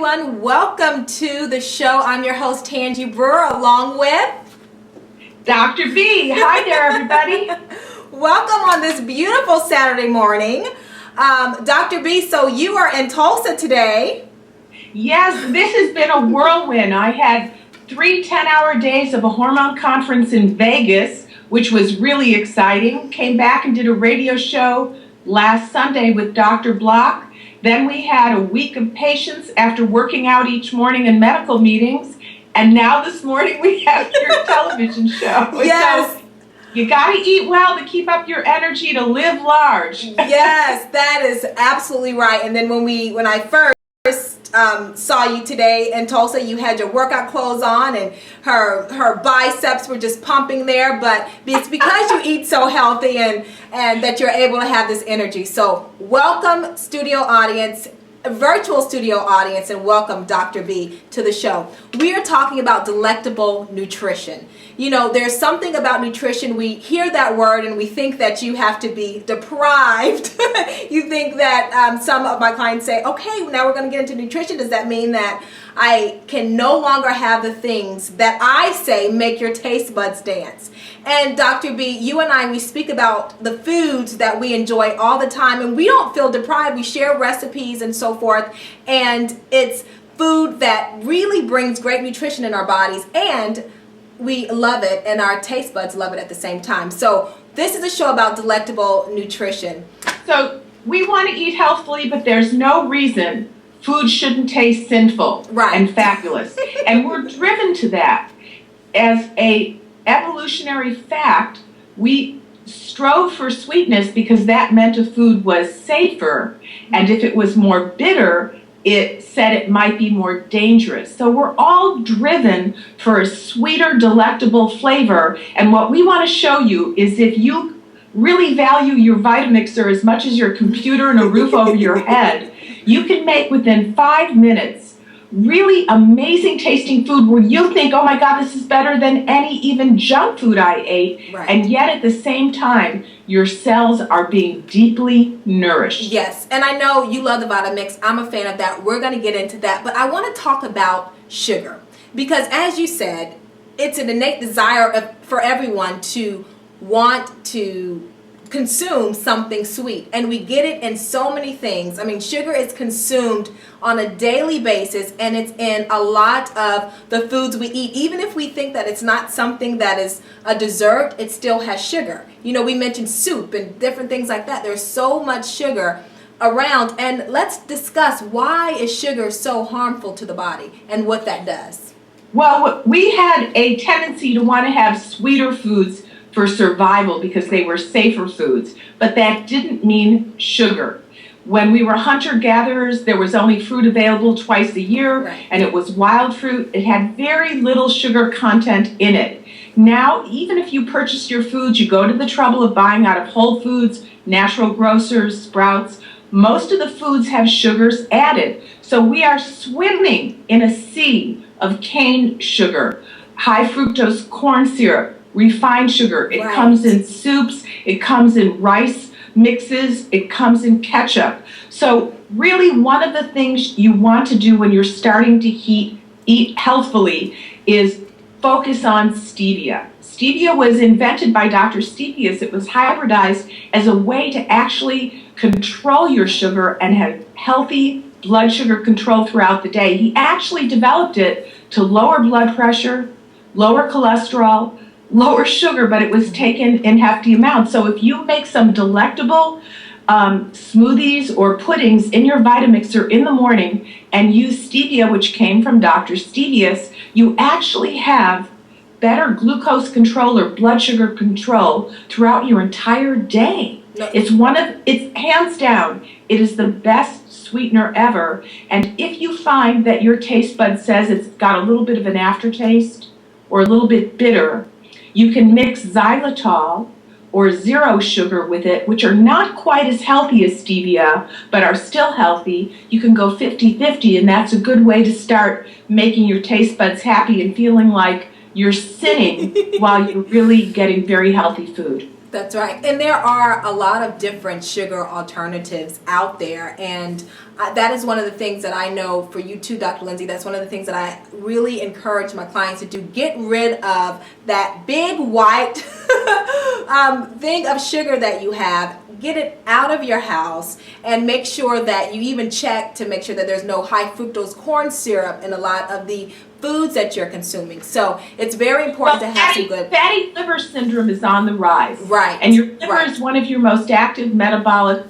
everyone. Welcome to the show. I'm your host, Tanjie Brewer, along with Dr. B. Hi there, everybody. Welcome on this beautiful Saturday morning. Dr. B, so you are in Tulsa today. Yes, this has been a whirlwind. I had 3 10-hour days of a hormone conference in Vegas, which was really exciting. Came back and did a radio show last Sunday with Dr. Block. Then we had a week of patients after working out each morning in medical meetings. And now this morning we have your television show. Yes. So you got to eat well to keep up your energy to live large. Yes, that is absolutely right. And then when I first saw you today in Tulsa, you had your workout clothes on and her biceps were just pumping there, but it's because you eat so healthy and that you're able to have this energy. So welcome studio audience, virtual studio audience, and welcome Dr. B to the show. We are talking about delectable nutrition. You know, there's something about nutrition, we hear that word and we think that you have to be deprived. You think that some of my clients say, okay, now we're going to get into nutrition. Does that mean that I can no longer have the things that I say make your taste buds dance? And Dr. B, you and I, we speak about the foods that we enjoy all the time, and we don't feel deprived. We share recipes and so forth, and it's food that really brings great nutrition in our bodies, and we love it, and our taste buds love it at the same time. So this is a show about delectable nutrition. So we want to eat healthfully, but there's no reason food shouldn't taste sinful and fabulous. And we're driven to that. As a evolutionary fact, we strove for sweetness because that meant a food was safer, and if it was more bitter, it said it might be more dangerous. So we're all driven for a sweeter, delectable flavor, and what we want to show you is if you really value your Vitamixer as much as your computer and a roof over your head, you can make within 5 minutes really amazing tasting food where you think, oh my God, this is better than any even junk food I ate. Right. And yet at the same time, your cells are being deeply nourished. Yes, and I know you love the Vitamix. I'm a fan of that. We're going to get into that. But I want to talk about sugar. Because as you said, it's an innate desire for everyone to want to consume something sweet, and we get it in so many things. I mean, sugar is consumed on a daily basis, and it's in a lot of the foods we eat. Even if we think that it's not something that is a dessert, it still has sugar. You know, we mentioned soup and different things like that. There's so much sugar around, and let's discuss why is sugar so harmful to the body and what that does. Well, we had a tendency to want to have sweeter foods for survival because they were safer foods, but that didn't mean sugar. When we were hunter-gatherers, there was only fruit available twice a year, and it was wild fruit. It had very little sugar content in it. Now, even if you purchase your foods, you go to the trouble of buying out of Whole Foods, Natural Grocers, Sprouts, most of the foods have sugars added. So we are swimming in a sea of cane sugar, high fructose corn syrup, refined sugar. It comes in soups, it comes in rice mixes, it comes in ketchup. So really one of the things you want to do when you're starting to eat healthfully is focus on stevia. Stevia was invented by Dr. Stevius. It was hybridized as a way to actually control your sugar and have healthy blood sugar control throughout the day. He actually developed it to lower blood pressure, lower cholesterol, lower sugar, but it was taken in hefty amounts. So if you make some delectable smoothies or puddings in your Vitamixer in the morning and use stevia, which came from Dr. Stevius, you actually have better glucose control or blood sugar control throughout your entire day. It's hands down, it is the best sweetener ever. And if you find that your taste bud says it's got a little bit of an aftertaste or a little bit bitter, you can mix xylitol or zero sugar with it, which are not quite as healthy as stevia, but are still healthy. You can go 50-50, and that's a good way to start making your taste buds happy and feeling like you're sinning while you're really getting very healthy food. That's right. And there are a lot of different sugar alternatives out there. And that is one of the things that I know for you too, Dr. Lindsey, that's one of the things that I really encourage my clients to do. Get rid of that big white thing of sugar that you have. Get it out of your house and make sure that you even check to make sure that there's no high fructose corn syrup in a lot of the foods that you're consuming. So it's very important to have some good... Fatty liver syndrome is on the rise. Right. And your liver is one of your most active metabolic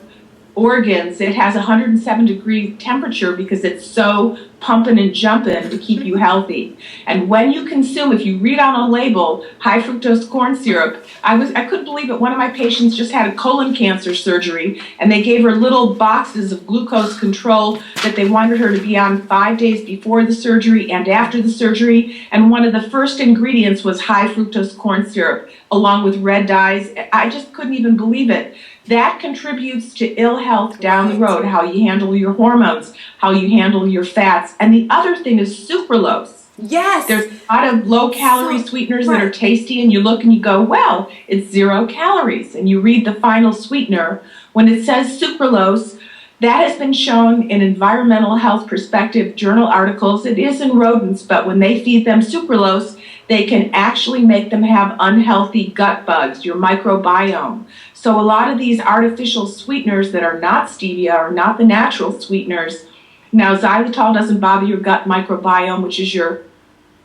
organs. It has 107-degree temperature because it's so pumping and jumping to keep you healthy. And when you consume, if you read on a label, high fructose corn syrup, I couldn't believe it. One of my patients just had a colon cancer surgery, and they gave her little boxes of glucose control that they wanted her to be on 5 days before the surgery and after the surgery. And one of the first ingredients was high fructose corn syrup, along with red dyes. I just couldn't even believe it. That contributes to ill health down the road, how you handle your hormones, how you handle your fats. And the other thing is sucralose. Yes. There's a lot of low-calorie sweeteners that are tasty, and you look and you go, well, it's 0 calories. And you read the final sweetener. When it says sucralose, that has been shown in environmental health perspective journal articles. It is in rodents, but when they feed them sucralose, they can actually make them have unhealthy gut bugs, your microbiome. So a lot of these artificial sweeteners that are not stevia or not the natural sweeteners. Now, xylitol doesn't bother your gut microbiome, which is your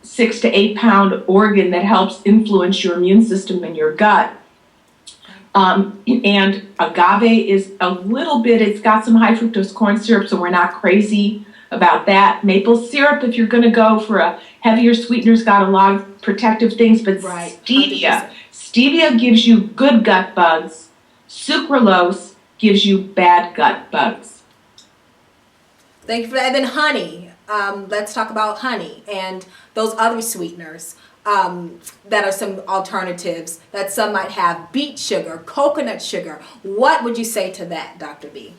6 to 8 pound organ that helps influence your immune system in your gut. And agave is a little bit, it's got some high fructose corn syrup, so we're not crazy about that. Maple syrup, if you're going to go for a heavier sweetener's got a lot of protective things, but stevia. 100%. Stevia gives you good gut bugs. Sucralose gives you bad gut bugs. Thank you for that. And then honey. Let's talk about honey and those other sweeteners that are some alternatives that some might have. Beet sugar, coconut sugar. What would you say to that, Dr. B?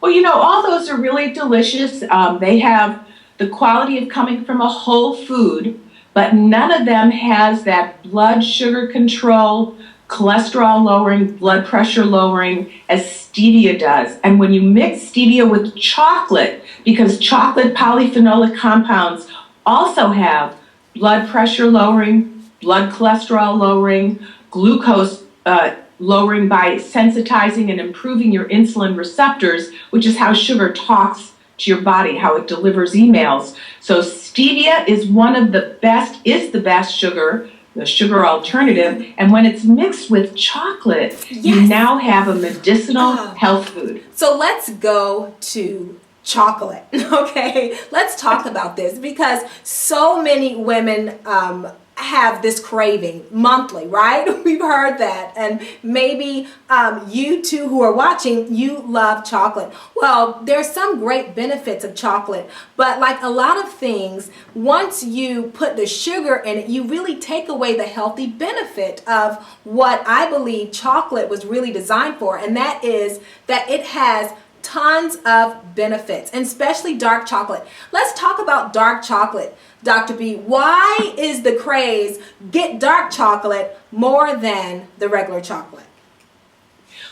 Well, you know, all those are really delicious. They have the quality of coming from a whole food, but none of them has that blood sugar control, cholesterol lowering, blood pressure lowering as stevia does. And when you mix stevia with chocolate, because chocolate polyphenolic compounds also have blood pressure lowering, blood cholesterol lowering, glucose lowering by sensitizing and improving your insulin receptors, which is how sugar talks to your body, how it delivers emails. So stevia is the best sugar, the sugar alternative, and when it's mixed with chocolate, you now have a medicinal health food. So let's go to chocolate, okay? Let's talk about this because so many women have this craving monthly, right? We've heard that. And maybe you two who are watching, you love chocolate. Well, there's some great benefits of chocolate, but like a lot of things, once you put the sugar in it, you really take away the healthy benefit of what I believe chocolate was really designed for, and that is that it has tons of benefits, and especially dark chocolate. Let's talk about dark chocolate. Dr. B, why is the craze get dark chocolate more than the regular chocolate?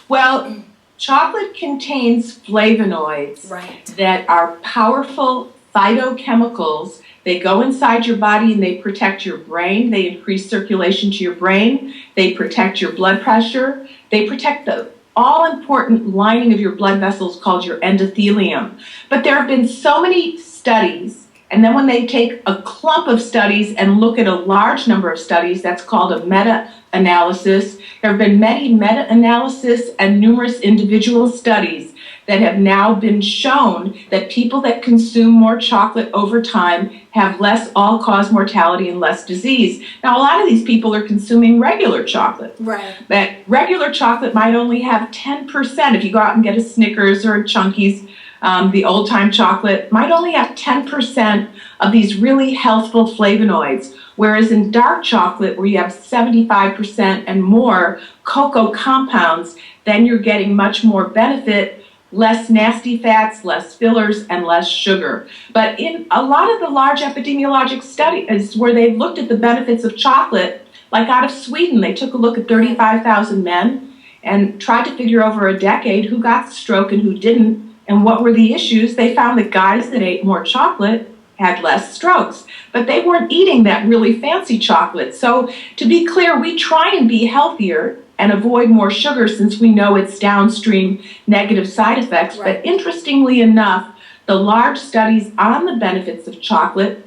Well, chocolate contains flavonoids that are powerful phytochemicals. They go inside your body and they protect your brain. They increase circulation to your brain. They protect your blood pressure. They protect the all-important lining of your blood vessels called your endothelium. But there have been so many studies, and then when they take a clump of studies and look at a large number of studies, that's called a meta-analysis. There have been many meta-analysis and numerous individual studies that have now been shown that people that consume more chocolate over time have less all-cause mortality and less disease. Now, a lot of these people are consuming regular chocolate. Right. That regular chocolate might only have 10%. If you go out and get a Snickers or a Chunky's, the old-time chocolate might only have 10% of these really healthful flavonoids, whereas in dark chocolate, where you have 75% and more cocoa compounds, then you're getting much more benefit, less nasty fats, less fillers, and less sugar. But in a lot of the large epidemiologic studies where they've looked at the benefits of chocolate, Like out of Sweden, they took a look at 35,000 men and tried to figure over a decade who got the stroke and who didn't, and what were the issues. They found that guys that ate more chocolate had less strokes, but they weren't eating that really fancy chocolate. So to be clear, we try and be healthier and avoid more sugar since we know its downstream negative side effects. Right. But interestingly enough, the large studies on the benefits of chocolate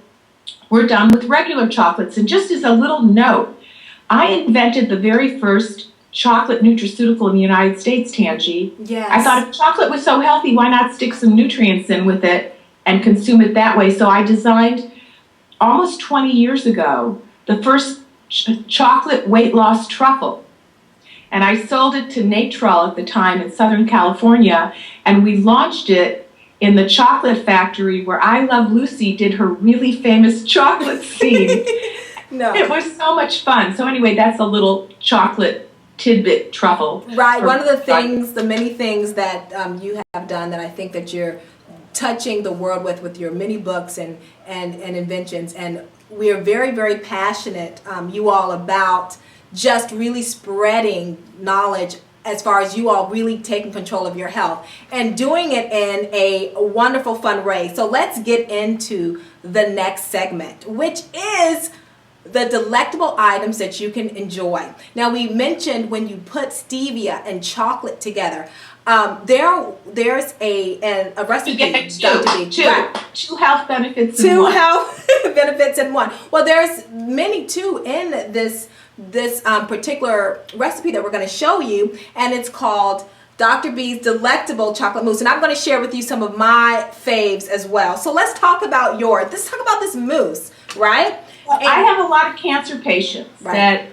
were done with regular chocolates. And just as a little note, I invented the very first chocolate nutraceutical in the United States, Tanjie. Yes. I thought if chocolate was so healthy, why not stick some nutrients in with it and consume it that way? So I designed, almost 20 years ago, the first chocolate weight loss truffle. And I sold it to Natrol at the time in Southern California, and we launched it in the chocolate factory where I Love Lucy did her really famous chocolate scene. No. It was so much fun. So anyway, that's a little chocolate tidbit truffle. Right. One of the things, the many things that you have done that I think that you're touching the world with your many books and inventions. And we are very, very passionate, you all, about just really spreading knowledge as far as you all really taking control of your health and doing it in a wonderful, fun way. So let's get into the next segment, which is the delectable items that you can enjoy. Now, we mentioned when you put stevia and chocolate together, there's a recipe. You get two health benefits in one. Two health benefits in one. Well, there's many too in this particular recipe that we're going to show you, and it's called Dr. B's Delectable Chocolate Mousse. And I'm going to share with you some of my faves as well. So let's talk about yours. Let's talk about this mousse, right? Well, I have a lot of cancer patients that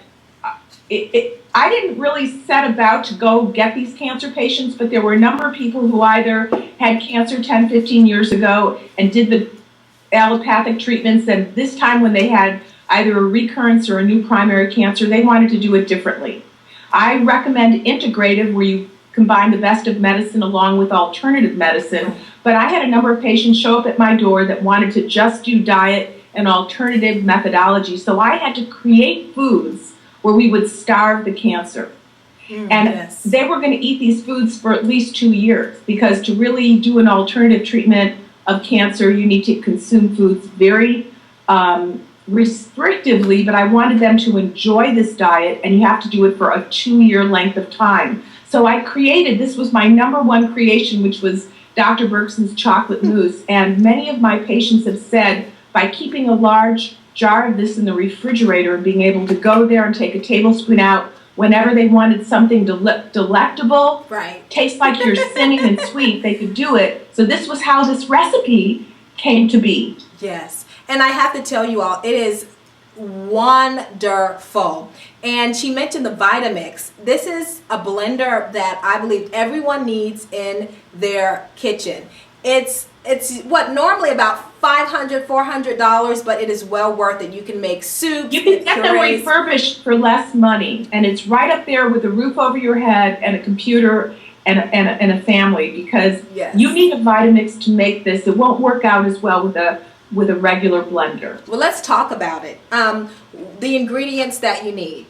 I didn't really set about to go get these cancer patients, but there were a number of people who either had cancer 10, 15 years ago and did the allopathic treatments, and this time when they had either a recurrence or a new primary cancer, they wanted to do it differently. I recommend integrative, where you combine the best of medicine along with alternative medicine, but I had a number of patients show up at my door that wanted to just do diet and alternative methodology, so I had to create foods where we would starve the cancer. And they were going to eat these foods for at least 2 years, because to really do an alternative treatment of cancer, you need to consume foods very restrictively, but I wanted them to enjoy this diet, and you have to do it for a 2-year length of time. So I created, this was my #1 creation, which was Dr. Bergson's chocolate mousse, and many of my patients have said by keeping a large jar of this in the refrigerator and being able to go there and take a tablespoon out whenever they wanted something delectable, tastes like you're sinning and sweet, they could do it. So this was how this recipe came to be. Yes. And I have to tell you all, it is wonderful. And she mentioned the Vitamix. This is a blender that I believe everyone needs in their kitchen. It's what, normally about $500, $400, but it is well worth it. You can make soups. You can get them refurbished for less money, and it's right up there with a roof over your head and a computer and a family, because you need a Vitamix to make this. It won't work out as well with a regular blender. Well, let's talk about it. The ingredients that you need.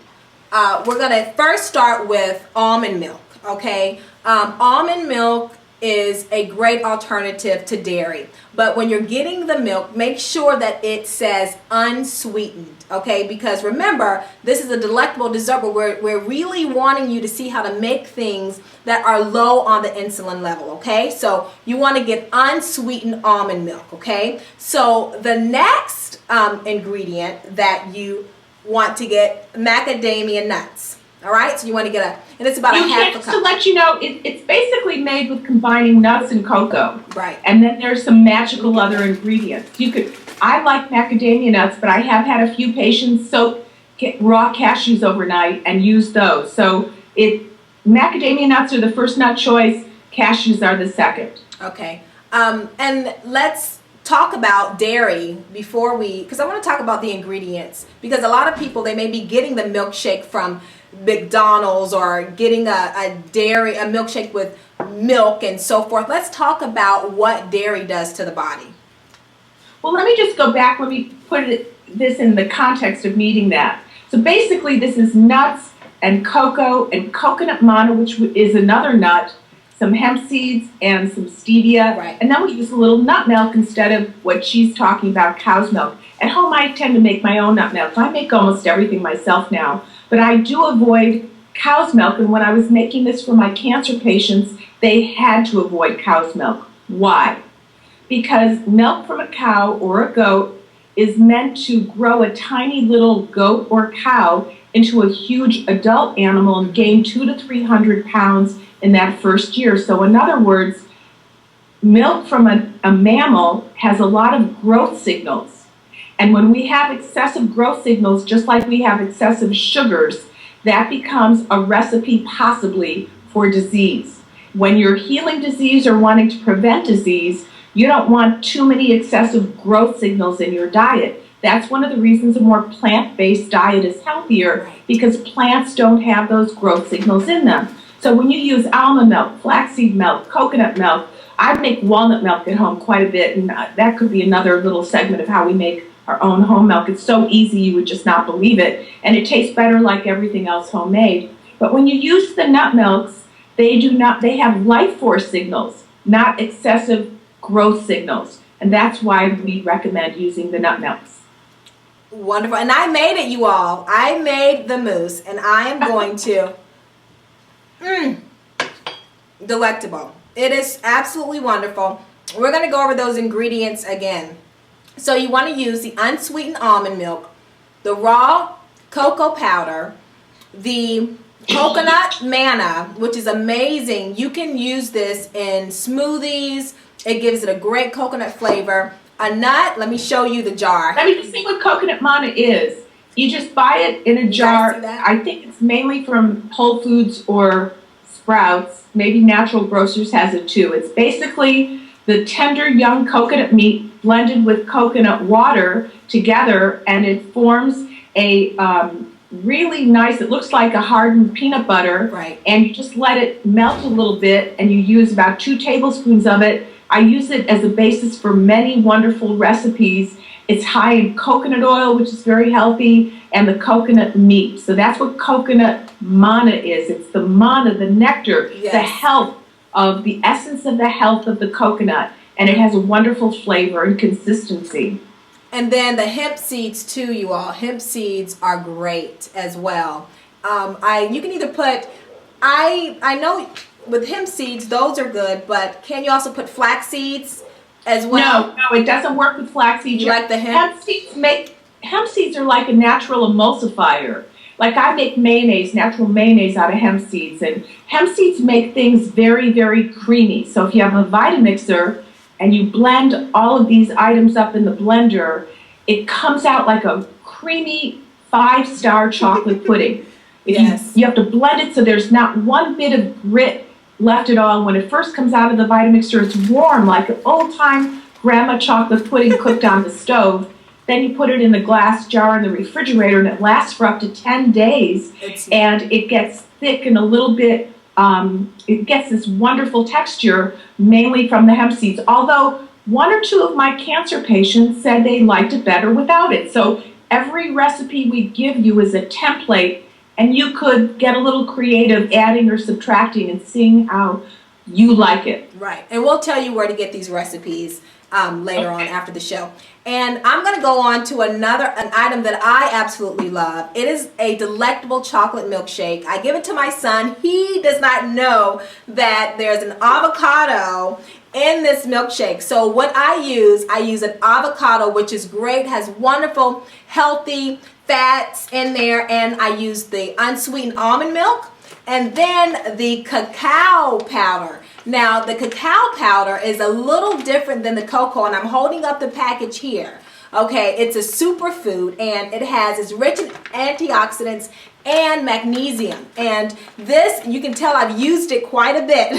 We're going to first start with almond milk, okay? Almond milk is a great alternative to dairy, but when you're getting the milk, make sure that it says unsweetened, okay? Because remember, this is a delectable dessert, but we're really wanting you to see how to make things that are low on the insulin level, okay? So you want to get unsweetened almond milk, okay? So the next ingredient that you want to get, macadamia nuts. All right, so you want to get and it's about a half a cup. To let you know, it's basically made with combining nuts and cocoa. Right. And then there's some magical other ingredients. I like macadamia nuts, but I have had a few patients soak raw cashews overnight and use those. So macadamia nuts are the first nut choice, cashews are the second. Okay. And let's talk about dairy before because I want to talk about the ingredients, because a lot of people, they may be getting the milkshake from McDonald's or getting a milkshake with milk and so forth. Let's talk about what dairy does to the body. Well, let me just go back. Let me put this in the context of needing that. So basically this is nuts and cocoa and coconut manna, which is another nut, some hemp seeds and some stevia. Right. And then we use a little nut milk instead of what she's talking about, cow's milk. At home I tend to make my own nut milk. I make almost everything myself now, but I do avoid cow's milk. And when I was making this for my cancer patients, they had to avoid cow's milk. Why? Because milk from a cow or a goat is meant to grow a tiny little goat or cow into a huge adult animal and gain 200 to 300 pounds in that first year. So in other words, milk from a mammal has a lot of growth signals. And when we have excessive growth signals, just like we have excessive sugars, that becomes a recipe possibly for disease. When you're healing disease or wanting to prevent disease, you don't want too many excessive growth signals in your diet. That's one of the reasons a more plant-based diet is healthier, because plants don't have those growth signals in them. So when you use almond milk, flaxseed milk, coconut milk, I make walnut milk at home quite a bit, and that could be another little segment of how we make our own home milk. It's so easy you would just not believe it, and it tastes better like everything else homemade. But when you use the nut milks, they have life force signals, not excessive growth signals, and that's why we recommend using the nut milks. Wonderful. And I made it, you all. I made the mousse, and I am going to delectable. It is absolutely wonderful. We're going to go over those ingredients again. So you want to use the unsweetened almond milk, the raw cocoa powder, the coconut manna, which is amazing. You can use this in smoothies. It gives it a great coconut flavor. A nut, let me show you the jar. Let me just see what coconut manna is. You just buy it in a jar. I think it's mainly from Whole Foods or Sprouts. Maybe Natural Grocers has it too. It's basically the tender young coconut meat blended with coconut water together, and it forms a really nice, it looks like a hardened peanut butter. Right. And you just let it melt a little bit, and you use about 2 tablespoons of it. I use it as a basis for many wonderful recipes. It's high in coconut oil, which is very healthy, and the coconut meat. So that's what coconut manna is. It's the manna, the nectar, yes, the health of the essence of the health of the coconut. And it has a wonderful flavor and consistency. And then the hemp seeds too, you all. Hemp seeds are great as well. You can either put, I know with hemp seeds, those are good, but can you also put flax seeds as well? No, it doesn't work with flax seeds. You like the hemp? Hemp seeds are like a natural emulsifier. Like I make mayonnaise, natural mayonnaise out of hemp seeds, and hemp seeds make things very, very creamy. So if you have a Vitamixer and you blend all of these items up in the blender, it comes out like a creamy 5-star chocolate pudding. Yes. You have to blend it so there's not one bit of grit left at all. When it first comes out of the Vitamixer, it's warm like an old-time grandma chocolate pudding cooked on the stove. Then you put it in a glass jar in the refrigerator, and it lasts for up to 10 days. And it gets thick and a little bit, it gets this wonderful texture, mainly from the hemp seeds. Although 1 or 2 of my cancer patients said they liked it better without it. So every recipe we give you is a template, and you could get a little creative adding or subtracting and seeing how you like it. Right. And we'll tell you where to get these recipes later on after the show. And I'm going to go on to an item that I absolutely love. It is a delectable chocolate milkshake. I give it to my son. He does not know that there's an avocado in this milkshake. So what I use an avocado, which is great, has wonderful, healthy fats in there, and I use the unsweetened almond milk, and then the cacao powder. Now, the cacao powder is a little different than the cocoa, and I'm holding up the package here. Okay, it's a superfood, and it's rich in antioxidants and magnesium. And this, you can tell I've used it quite a bit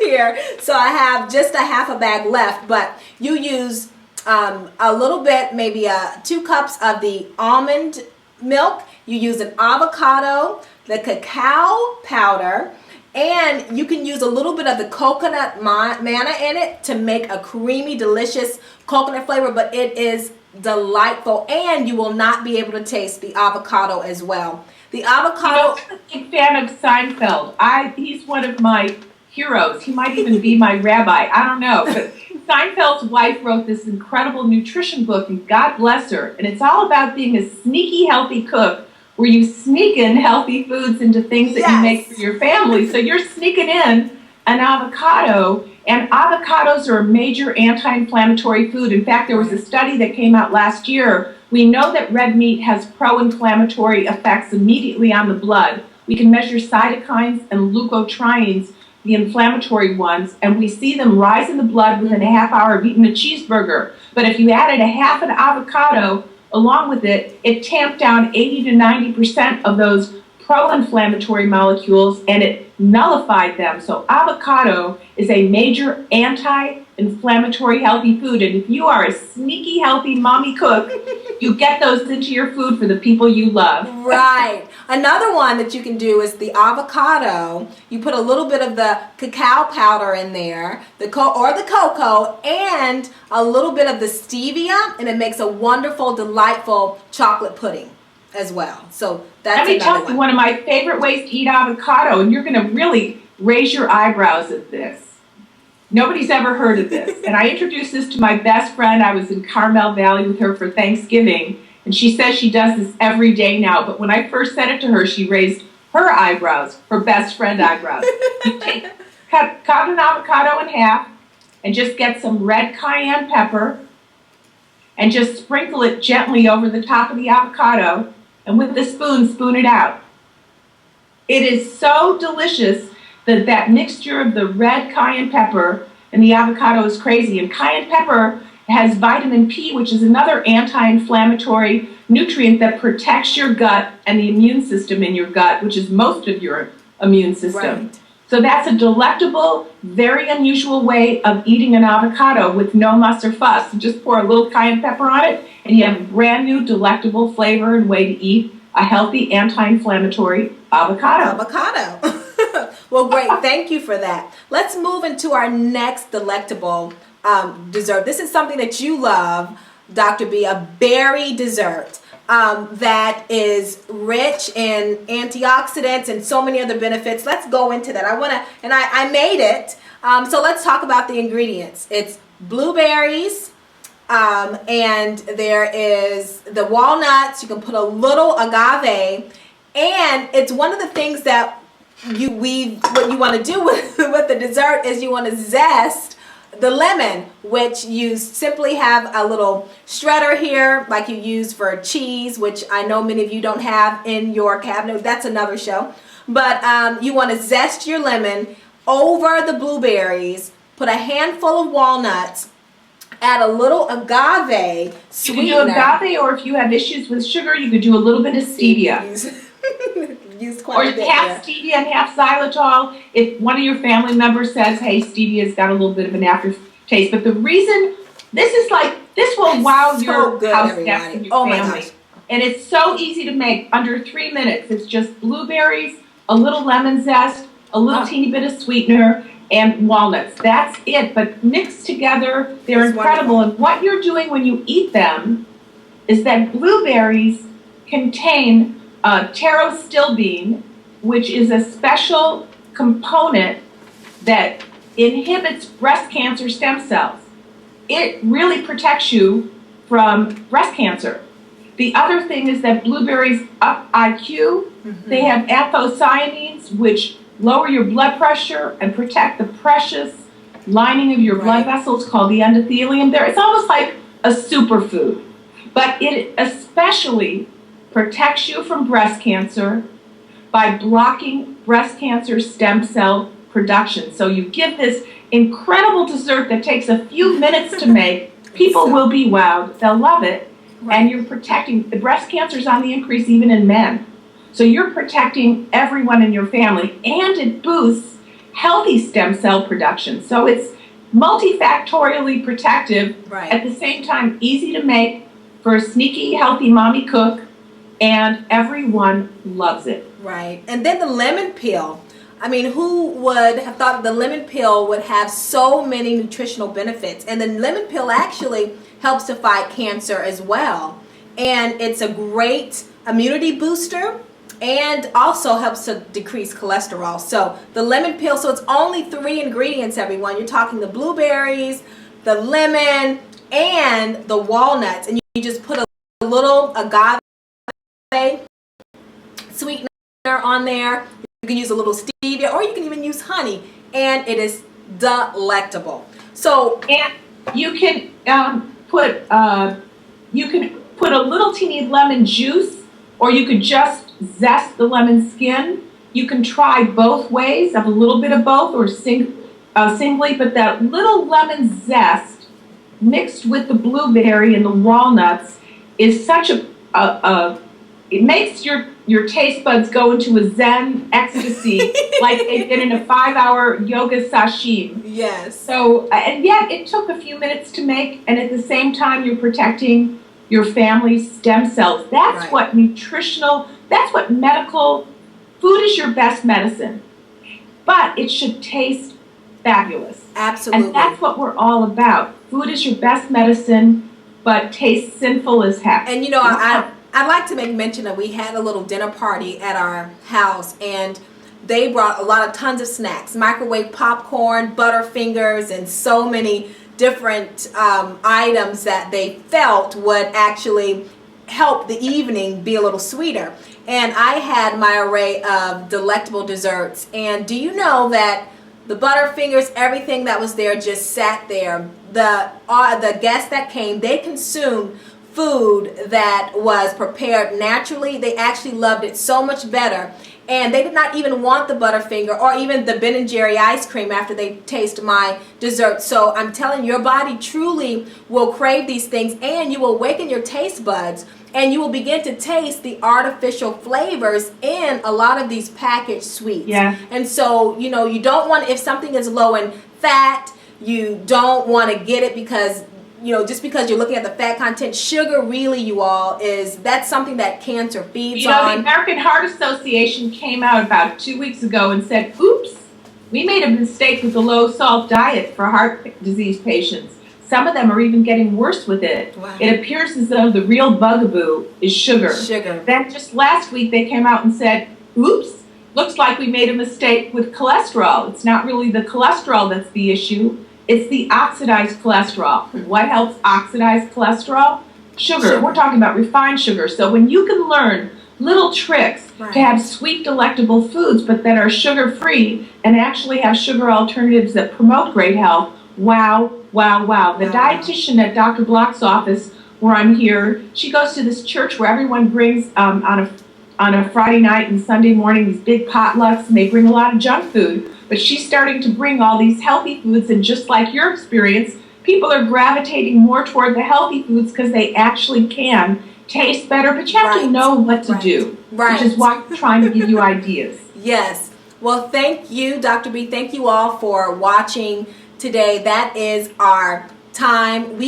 here, so I have just a half a bag left, but you use a little bit, maybe 2 cups of the almond milk. You use an avocado, the cacao powder, and you can use a little bit of the coconut manna in it to make a creamy, delicious coconut flavor, but it is delightful, and you will not be able to taste the avocado as well. The avocado. I'm a big fan of Seinfeld. He's one of my heroes. He might even be my rabbi. I don't know. But Seinfeld's wife wrote this incredible nutrition book, and God bless her. And it's all about being a sneaky, healthy cook where you sneak in healthy foods into things that you make for your family. So you're sneaking in an avocado, and avocados are a major anti-inflammatory food. In fact, there was a study that came out last year. We know that red meat has pro-inflammatory effects immediately on the blood. We can measure cytokines and leukotrienes, the inflammatory ones, and we see them rise in the blood within a half hour of eating a cheeseburger. But if you added a half an avocado along with it, it tamped down 80 to 90% of those pro-inflammatory molecules, and it nullified them. So avocado is a major anti-inflammatory healthy food, and if you are a sneaky healthy mommy cook, you get those into your food for the people you love. Right. Another one that you can do is the avocado. You put a little bit of the cacao powder in there, the cocoa, and a little bit of the stevia, and it makes a wonderful, delightful chocolate pudding as well. So that's Let me tell you one of my favorite ways to eat avocado, and you're going to really raise your eyebrows at this. Nobody's ever heard of this. And I introduced this to my best friend. I was in Carmel Valley with her for Thanksgiving, and she says she does this every day now. But when I first said it to her, she raised her eyebrows, her best friend eyebrows. You cut an avocado in half and just get some red cayenne pepper and just sprinkle it gently over the top of the avocado, and with the spoon it out. It is so delicious that that mixture of the red cayenne pepper and the avocado is crazy. And cayenne pepper has vitamin P, which is another anti-inflammatory nutrient that protects your gut and the immune system in your gut, which is most of your immune system. Right. So that's a delectable, very unusual way of eating an avocado with no muss or fuss. You just pour a little cayenne pepper on it, and you have a brand new delectable flavor and way to eat a healthy anti-inflammatory avocado. Well, great. Thank you for that. Let's move into our next delectable dessert. This is something that you love, Dr. B, a berry dessert. That is rich in antioxidants and so many other benefits. Let's go into that. I made it. So let's talk about the ingredients. It's blueberries, and there is the walnuts. You can put a little agave, and it's one of the things that what you want to do with the dessert is you want to zest the lemon, which you simply have a little shredder here like you use for cheese, which I know many of you don't have in your cabinet. That's another show. But you want to zest your lemon over the blueberries, put a handful of walnuts, add a little agave sweetener. You can do agave, or if you have issues with sugar, you could do a little bit of stevia. Or half stevia and half xylitol. If one of your family members says, hey, stevia's got a little bit of an aftertaste. But the reason, this will wow your house guests and your family. And it's so easy to make, under 3 minutes. It's just blueberries, a little lemon zest, a little teeny bit of sweetener, and walnuts. That's it. But mixed together, they're incredible. Wonderful. And what you're doing when you eat them is that blueberries contain pterostilbene, which is a special component that inhibits breast cancer stem cells. It really protects you from breast cancer. The other thing is that blueberries up IQ. Mm-hmm. They have anthocyanins, which lower your blood pressure and protect the precious lining of your blood vessels called the endothelium there. It's almost like a superfood, but it especially protects you from breast cancer by blocking breast cancer stem cell production. So you give this incredible dessert that takes a few minutes to make. People will be wowed. They'll love it. Right. And you're protecting, the breast cancer is on the increase even in men. So you're protecting everyone in your family, and it boosts healthy stem cell production. So it's multifactorially protective, at the same time easy to make for a sneaky, healthy mommy cook, and everyone loves it. Right. And then the lemon peel. I mean, who would have thought the lemon peel would have so many nutritional benefits? And the lemon peel actually helps to fight cancer as well. And it's a great immunity booster and also helps to decrease cholesterol. So the lemon peel, so it's only 3 ingredients, everyone. You're talking the blueberries, the lemon, and the walnuts. And you just put a little agave sweetener on there. You can use a little stevia, or you can even use honey, and it is delectable. So, and you can put a little teeny lemon juice, or you could just zest the lemon skin. You can try both ways, of a little bit of both, or singly. But that little lemon zest mixed with the blueberry and the walnuts is such it makes your taste buds go into a Zen ecstasy, like they've been in a 5-hour yoga sashimi. Yes. So, and yet it took a few minutes to make, and at the same time you're protecting your family's stem cells. That's right. What nutritional, that's what medical, food is your best medicine. But it should taste fabulous. Absolutely. And that's what we're all about. Food is your best medicine, but tastes sinful as heck. And you know, I'd like to make mention that we had a little dinner party at our house, and they brought tons of snacks, microwave popcorn, Butterfingers, and so many different items that they felt would actually help the evening be a little sweeter. And I had my array of delectable desserts. And do you know that the Butterfingers, everything that was there just sat there. The guests that came, they consumed food that was prepared naturally. They actually loved it so much better. And they did not even want the Butterfinger or even the Ben & Jerry ice cream after they taste my dessert. So I'm telling you, your body truly will crave these things, and you will awaken your taste buds, and you will begin to taste the artificial flavors in a lot of these packaged sweets. Yeah. And so, you know, you don't want, if something is low in fat, you don't want to get it because, you know, just because you're looking at the fat content. Sugar, really, you all, that's something that cancer feeds on. The American Heart Association came out about 2 weeks ago and said, oops, we made a mistake with the low-salt diet for heart disease patients. Some of them are even getting worse with it. Wow. It appears as though the real bugaboo is sugar. Then just last week they came out and said, oops, looks like we made a mistake with cholesterol. It's not really the cholesterol that's the issue. It's the oxidized cholesterol. What helps oxidize cholesterol? Sugar. We're talking about refined sugar. So when you can learn little tricks to have sweet, delectable foods, but that are sugar-free and actually have sugar alternatives that promote great health, wow, wow, wow. The dietitian at Dr. Block's office, where I'm here, she goes to this church where everyone brings on a Friday night and Sunday morning these big potlucks, and they bring a lot of junk food. But she's starting to bring all these healthy foods, and just like your experience, people are gravitating more toward the healthy foods because they actually can taste better, but you have to know what to do, which is why I'm trying to give you ideas. Yes. Well, thank you, Dr. B. Thank you all for watching today. That is our time.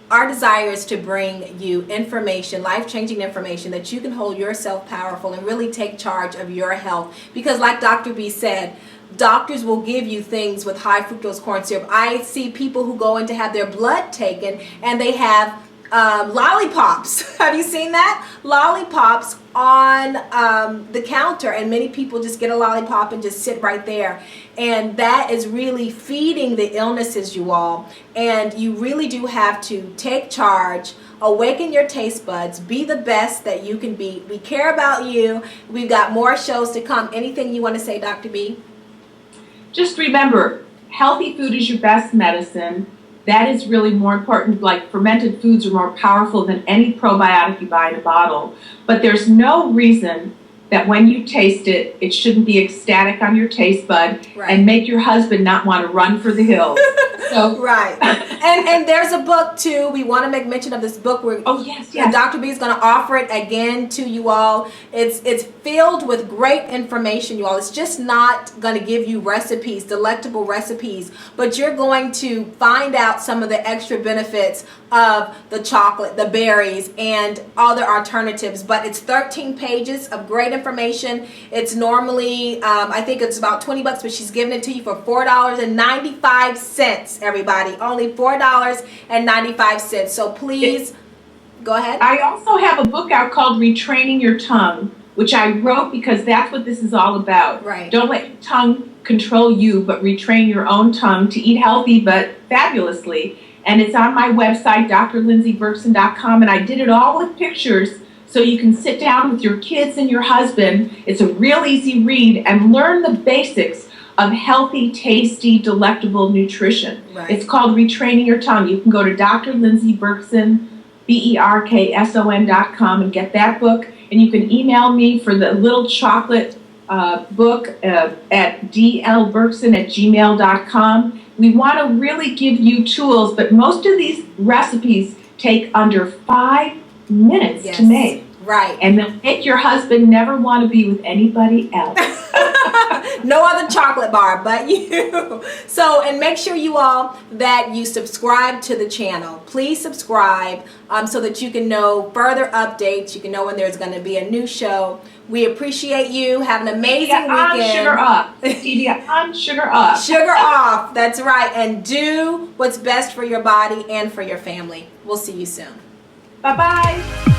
Our desire is to bring you information, life-changing information that you can hold yourself powerful and really take charge of your health. Because like Dr. B said, doctors will give you things with high fructose corn syrup. I see people who go in to have their blood taken and they have lollipops. Have you seen that? Lollipops on the counter, and many people just get a lollipop and just sit right there. And that is really feeding the illnesses, you all. And you really do have to take charge, awaken your taste buds, be the best that you can be. We care about you. We've got more shows to come. Anything you want to say, Dr. B? Just remember, healthy food is your best medicine. That is really more important. Like, fermented foods are more powerful than any probiotic you buy in a bottle. But there's no reason that when you taste it, it shouldn't be ecstatic on your taste bud and make your husband not want to run for the hills. So, and there's a book too. We want to make mention of this book. Yes. Dr. B is going to offer it again to you all. It's filled with great information, you all. It's just not going to give you recipes, delectable recipes, but you're going to find out some of the extra benefits of the chocolate, the berries, and other alternatives. But it's 13 pages of great information information. It's normally, I think it's about 20 bucks, but she's giving it to you for $4.95, everybody. Only $4.95. So please go ahead. I also have a book out called Retraining Your Tongue, which I wrote because that's what this is all about. Right. Don't let your tongue control you, but retrain your own tongue to eat healthy but fabulously. And it's on my website, drlindseyberkson.com, and I did it all with pictures so you can sit down with your kids and your husband. It's a real easy read and learn the basics of healthy, tasty, delectable nutrition. Right. It's called Retraining Your Tongue. You can go to drlindseyberkson, BERKSON.com and get that book. And you can email me for the little chocolate book at dlberkson@gmail.com. We want to really give you tools, but most of these recipes take under 5 minutes to make. Right. And they'll make your husband never want to be with anybody else. No other chocolate bar but you. So, and make sure you all that you subscribe to the channel. Please subscribe so that you can know further updates. You can know when there's going to be a new show. We appreciate you. Have an amazing weekend. On, sugar up. Stevia on, sugar up. Sugar off. That's right. And do what's best for your body and for your family. We'll see you soon. Bye-bye.